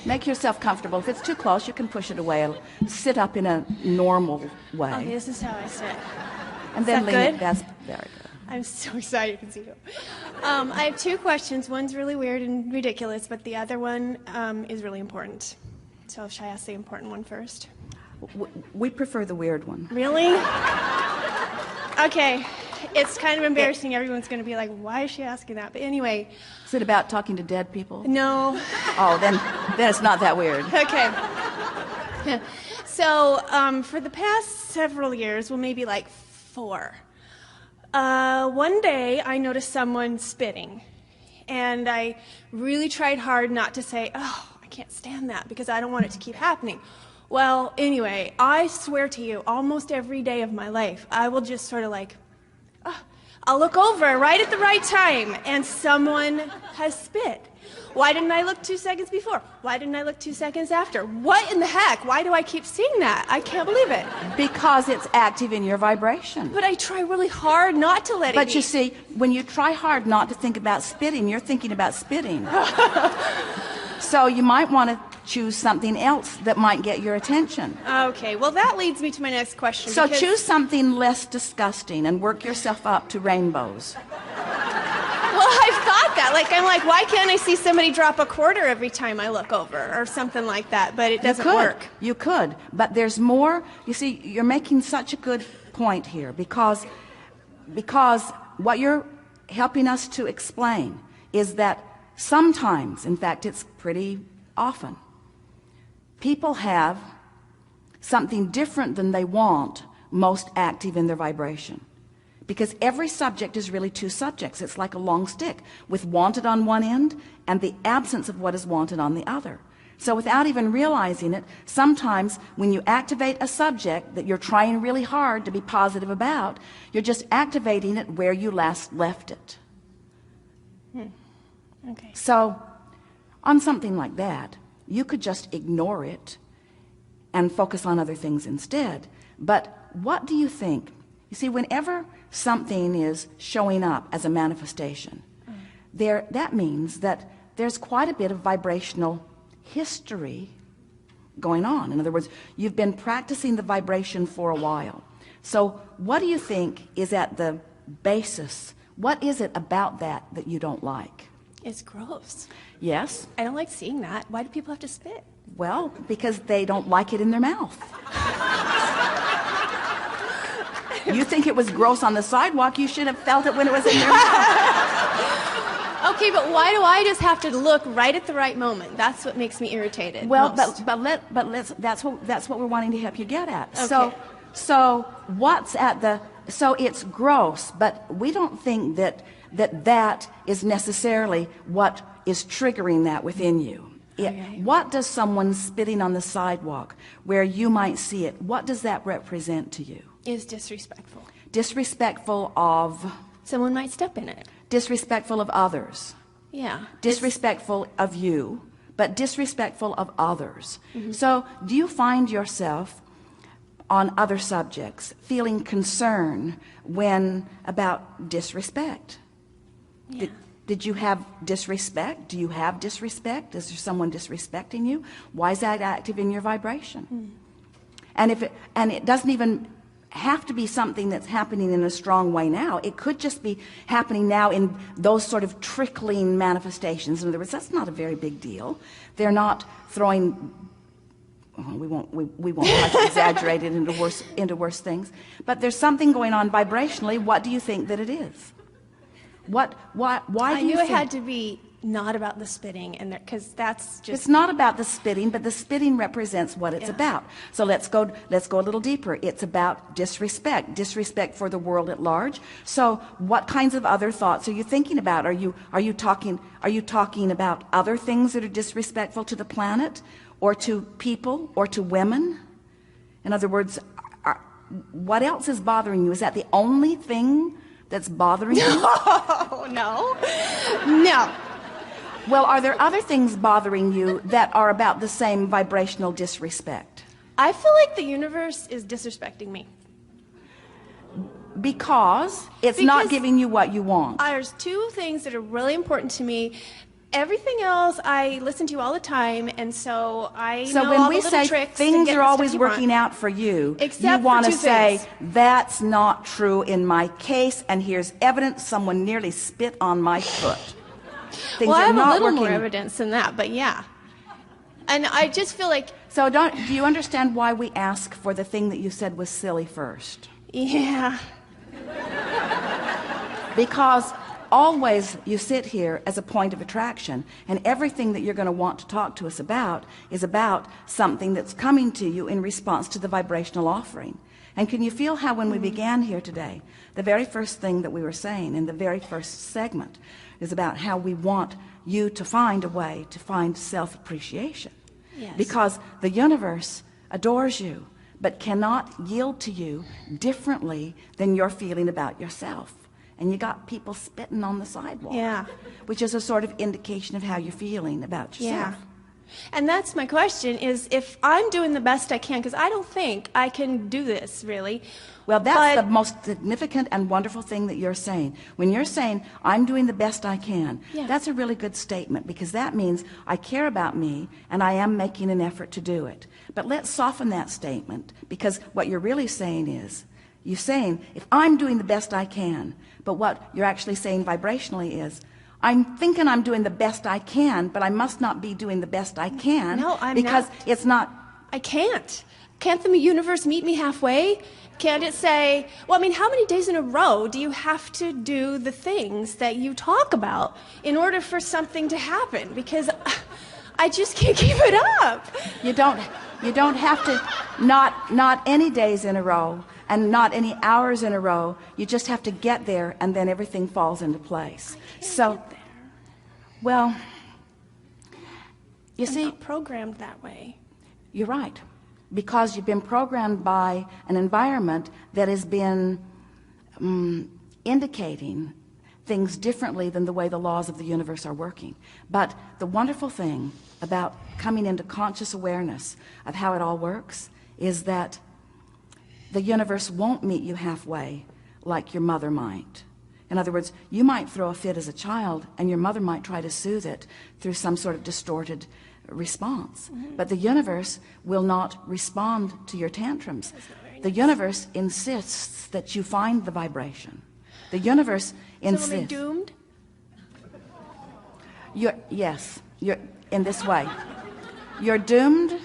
Make yourself comfortable. If it's too close, you can push it away. Sit up in a normal way. Okay, this is how I sit. And then Is that lean good? it. That's very good. I'm so excited you can see you. I have two questions. One's really weird and ridiculous, but the other one is really important. So should I ask the important one first? We prefer the weird one. Really? Okay. It's kind of embarrassing. Everyone's going to be like, why is she asking that? But anyway. Is it about talking to dead people? No. Oh, then it's not that weird. Okay. So for the past several years, well, maybe like 4, one day I noticed someone spitting. And I really tried hard not to say, oh, I can't stand that, because I don't want it to keep happening. Well, anyway, I swear to you, almost every day of my life, I will just sort of like, I'll look over right at the right time, and someone has spit. Why didn't I look 2 seconds before? Why didn't I look 2 seconds after? What in the heck? Why do I keep seeing that? I can't believe it. Because it's active in your vibration. But I try really hard not to let it be. But you see, when you try hard not to think about spitting, you're thinking about spitting. So you might want to choose something else that might get your attention. Okay, well that leads me to my next question. So choose something less disgusting and work yourself up to rainbows. Well, I've thought that. I'm like, why can't I see somebody drop a quarter every time I look over or something like that? But it doesn't work. You could, but there's more. You see, you're making such a good point here because what you're helping us to explain is that sometimes, in fact, it's pretty often, people have something different than they want most active in their vibration. Because every subject is really 2 subjects. It's like a long stick with wanted on one end and the absence of what is wanted on the other. So without even realizing it, sometimes when you activate a subject that you're trying really hard to be positive about, you're just activating it where you last left it. Okay. So on something like that, you could just ignore it and focus on other things instead. But what do you think? You see, whenever something is showing up as a manifestation, that means that there's quite a bit of vibrational history going on. In other words, you've been practicing the vibration for a while. So what do you think is at the basis? What is it about that you don't like? It's gross. Yes? I don't like seeing that. Why do people have to spit? Well, because they don't like it in their mouth. You think it was gross on the sidewalk, you should have felt it when it was in their mouth. Okay, but why do I just have to look right at the right moment? That's what makes me irritated. Well, most. but let's that's what we're wanting to help you get at. Okay. So what's at the so it's gross, but we don't think that is necessarily what is triggering that within you. Okay. What does someone spitting on the sidewalk where you might see it, what does that represent to you? Is disrespectful. Disrespectful of? Someone might step in it. Disrespectful of others. Yeah. Disrespectful of you, but disrespectful of others. So do you find yourself on other subjects feeling concern when about disrespect? Yeah. Did you have disrespect? Do you have disrespect? Is there someone disrespecting you? Why is that active in your vibration? And it doesn't even have to be something that's happening in a strong way now. It could just be happening now in those sort of trickling manifestations. In other words, that's not a very big deal. They're not throwing, we won't try to exaggerate it into worse things. But there's something going on vibrationally. What do you think that it is? Why do I you knew think? it had to be not about the spitting, and because that's just. It's not about the spitting, but the spitting represents what it's about. So let's go a little deeper. It's about disrespect for the world at large. So what kinds of other thoughts are you thinking about? Are you talking about other things that are disrespectful to the planet, or to people, or to women? In other words, what else is bothering you? Is that the only thing that's bothering you? No. Well, are there other things bothering you that are about the same vibrational disrespect? I feel like the universe is disrespecting me. Because it's not giving you what you want. There's 2 things that are really important to me, Everything else, I listen to you all the time, and so I So know when all we the little say tricks things to get are the always stuff you working want. out for you, Except you for want to two say, things. that's not true in my case, and here's evidence someone nearly spit on my foot. Things Well, I are have a not little working. more evidence than that, but yeah. And I just feel like, So do you understand why we ask for the thing that you said was silly first? yeah. Because always you sit here as a point of attraction, and everything that you're going to want to talk to us about is about something that's coming to you in response to the vibrational offering. And can you feel how when we began here today, the very first thing that we were saying in the very first segment is about how we want you to find a way to find self-appreciation. Yes. Because the universe adores you, but cannot yield to you differently than you're feeling about yourself. And you got people spitting on the sidewalk, Yeah. which is a sort of indication of how you're feeling about yourself. Yeah. And that's my question, is if I'm doing the best I can, because I don't think I can do this, really. Well, that's But- the most significant and wonderful thing that you're saying. When you're saying, I'm doing the best I can, Yeah. that's a really good statement, because that means I care about me and I am making an effort to do it. But let's soften that statement, because what you're really saying is, you're saying, if I'm doing the best I can, but what you're actually saying vibrationally is, I'm thinking I'm doing the best I can, but I must not be doing the best I can. No, I'm because not. it's not. I can't. Can't the universe meet me halfway? Can't it say, well, I mean, how many days in a row do you have to do the things that you talk about in order for something to happen? Because I just can't keep it up. You don't have to, not any days in a row and not any hours in a row. You just have to get there, and then everything falls into place. So, Get there. well, you I'm see, not programmed that way. you're right, because you've been programmed by an environment that has been indicating things differently than the way the laws of the universe are working. But the wonderful thing about coming into conscious awareness of how it all works is that the universe won't meet you halfway like your mother might. In other words, you might throw a fit as a child, and your mother might try to soothe it through some sort of distorted response. But the universe will not respond to your tantrums. The universe insists that you find the vibration. The universe So am I insists. doomed? You're in this way. You're doomed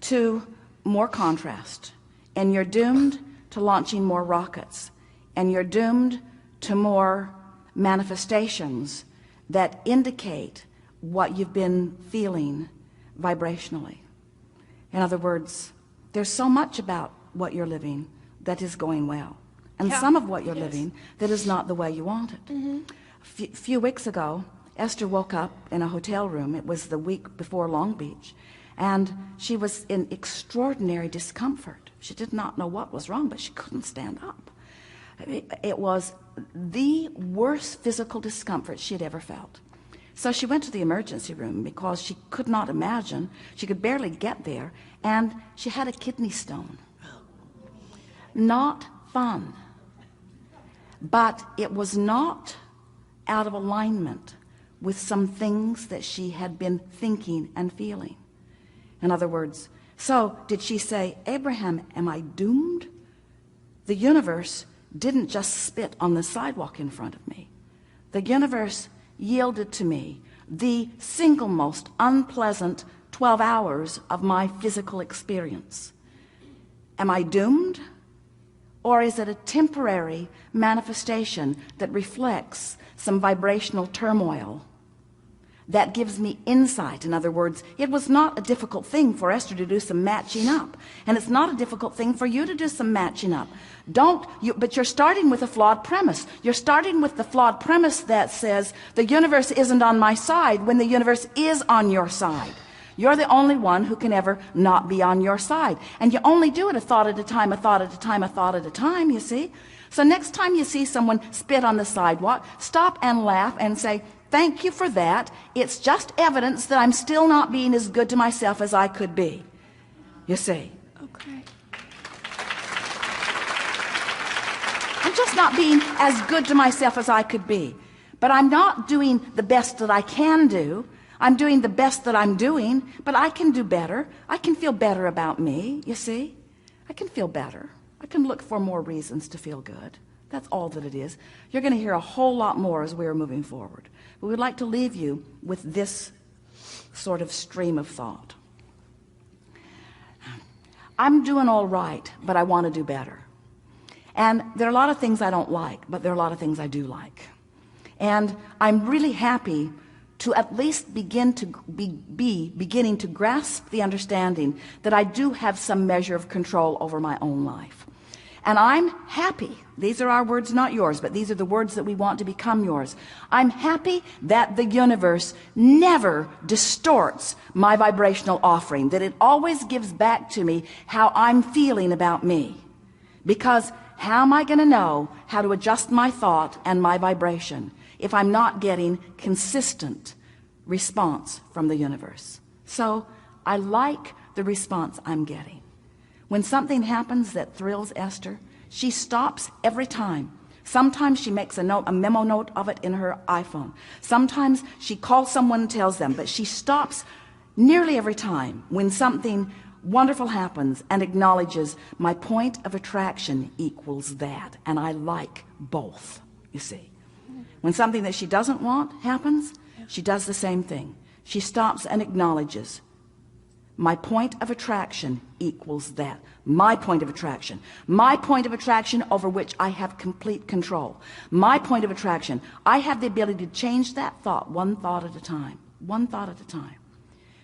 to more contrast, and you're doomed to launching more rockets, and you're doomed to more manifestations that indicate what you've been feeling vibrationally. In other words, there's so much about what you're living that is going well, and Yeah. some of what you're Yes. living that is not the way you want it. A few weeks ago, Esther woke up in a hotel room. It was the week before Long Beach, and she was in extraordinary discomfort. She did not know what was wrong, but she couldn't stand up. It was the worst physical discomfort she had ever felt. So she went to the emergency room because she could not imagine, she could barely get there, and she had a kidney stone. Not fun. But it was not out of alignment with some things that she had been thinking and feeling. In other words, so did she say, Abraham, am I doomed? The universe didn't just spit on the sidewalk in front of me. The universe yielded to me the single most unpleasant 12 hours of my physical experience. Am I doomed? Or is it a temporary manifestation that reflects some vibrational turmoil that gives me insight? In other words, it was not a difficult thing for Esther to do some matching up, and it's not a difficult thing for you to do some matching up. But you're starting with a flawed premise. You're starting with the flawed premise that says the universe isn't on my side when the universe is on your side. You're the only one who can ever not be on your side. And you only do it a thought at a time, a thought at a time, a thought at a time, you see. So next time you see someone spit on the sidewalk, stop and laugh and say, thank you for that. It's just evidence that I'm still not being as good to myself as I could be. You see. Okay. I'm just not being as good to myself as I could be. But I'm not doing the best that I can do. I'm doing the best that I'm doing, but I can do better. I can feel better about me, you see? I can feel better. I can look for more reasons to feel good. That's all that it is. You're going to hear a whole lot more as we're moving forward. But we'd like to leave you with this sort of stream of thought. I'm doing all right, but I want to do better. And there are a lot of things I don't like, but there are a lot of things I do like. And I'm really happy to at least begin to be beginning to grasp the understanding that I do have some measure of control over my own life. And I'm happy, these are our words, not yours, but these are the words that we want to become yours. I'm happy that the universe never distorts my vibrational offering, that it always gives back to me how I'm feeling about me. Because how am I going to know how to adjust my thought and my vibration if I'm not getting consistent response from the universe? So I like the response I'm getting. When something happens that thrills Esther, she stops every time. Sometimes she makes a memo note of it in her iPhone. Sometimes she calls someone and tells them, but she stops nearly every time when something wonderful happens and acknowledges my point of attraction equals that. And I like both, you see. When something that she doesn't want happens, she does the same thing. She stops and acknowledges my point of attraction equals that. My point of attraction. My point of attraction over which I have complete control. My point of attraction. I have the ability to change that thought one thought at a time. One thought at a time.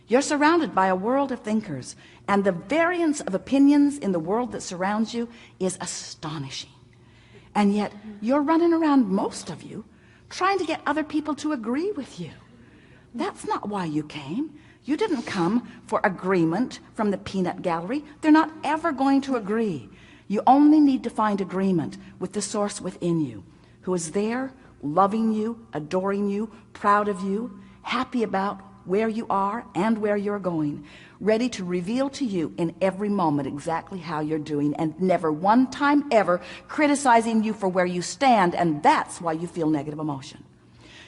You're surrounded by a world of thinkers, and the variance of opinions in the world that surrounds you is astonishing. And yet you're running around, most of you, trying to get other people to agree with you. That's not why you came. You didn't come for agreement from the peanut gallery. They're not ever going to agree. You only need to find agreement with the source within you, who is there, loving you, adoring you, proud of you, happy about where you are and where you're going, ready to reveal to you in every moment exactly how you're doing, and never one time ever criticizing you for where you stand. And that's why you feel negative emotion.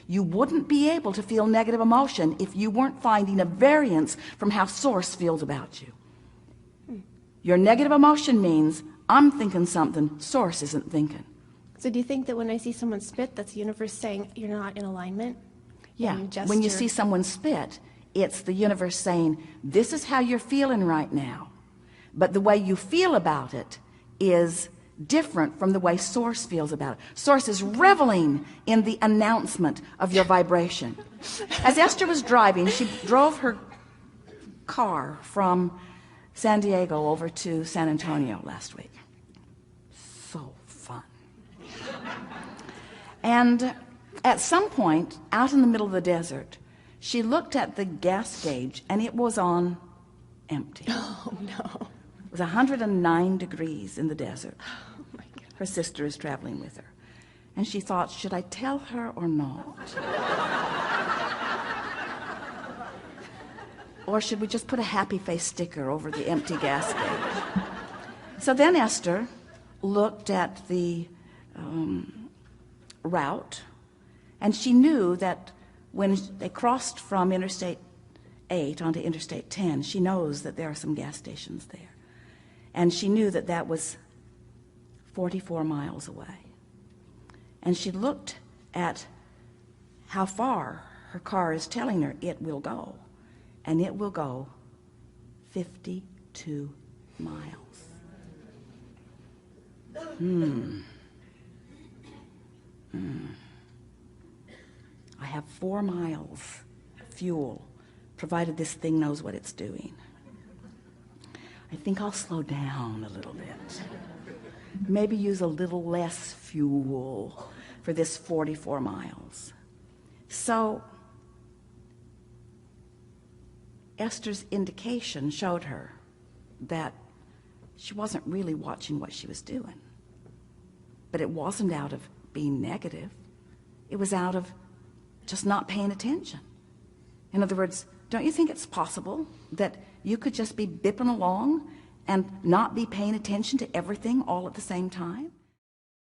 You wouldn't be able to feel negative emotion if you weren't finding a variance from how source feels about you. Your negative emotion means I'm thinking something source isn't thinking. So do you think that when I see someone spit, that's the universe saying you're not in alignment? Yeah, when you see someone spit, it's the universe saying, this is how you're feeling right now. But the way you feel about it is different from the way source feels about it. Source is reveling in the announcement of your vibration. As Esther was driving, she drove her car from San Diego over to San Antonio last week. So fun. And at some point, out in the middle of the desert, she looked at the gas gauge and it was on empty. Oh, no. It was 109 degrees in the desert. Oh, my God. Her sister is traveling with her. And she thought, should I tell her or not? Or should we just put a happy face sticker over the empty gas gauge? So then Esther looked at the route, and she knew that when they crossed from Interstate 8 onto Interstate 10, she knows that there are some gas stations there. And she knew that that was 44 miles away. And she looked at how far her car is telling her it will go. And it will go 52 miles. I have 4 miles of fuel, provided this thing knows what it's doing. I think I'll slow down a little bit. Maybe use a little less fuel for this 44 miles. So Esther's indication showed her that she wasn't really watching what she was doing. But it wasn't out of being negative. It was out of just not paying attention. In other words, don't you think it's possible that you could just be bipping along and not be paying attention to everything all at the same time?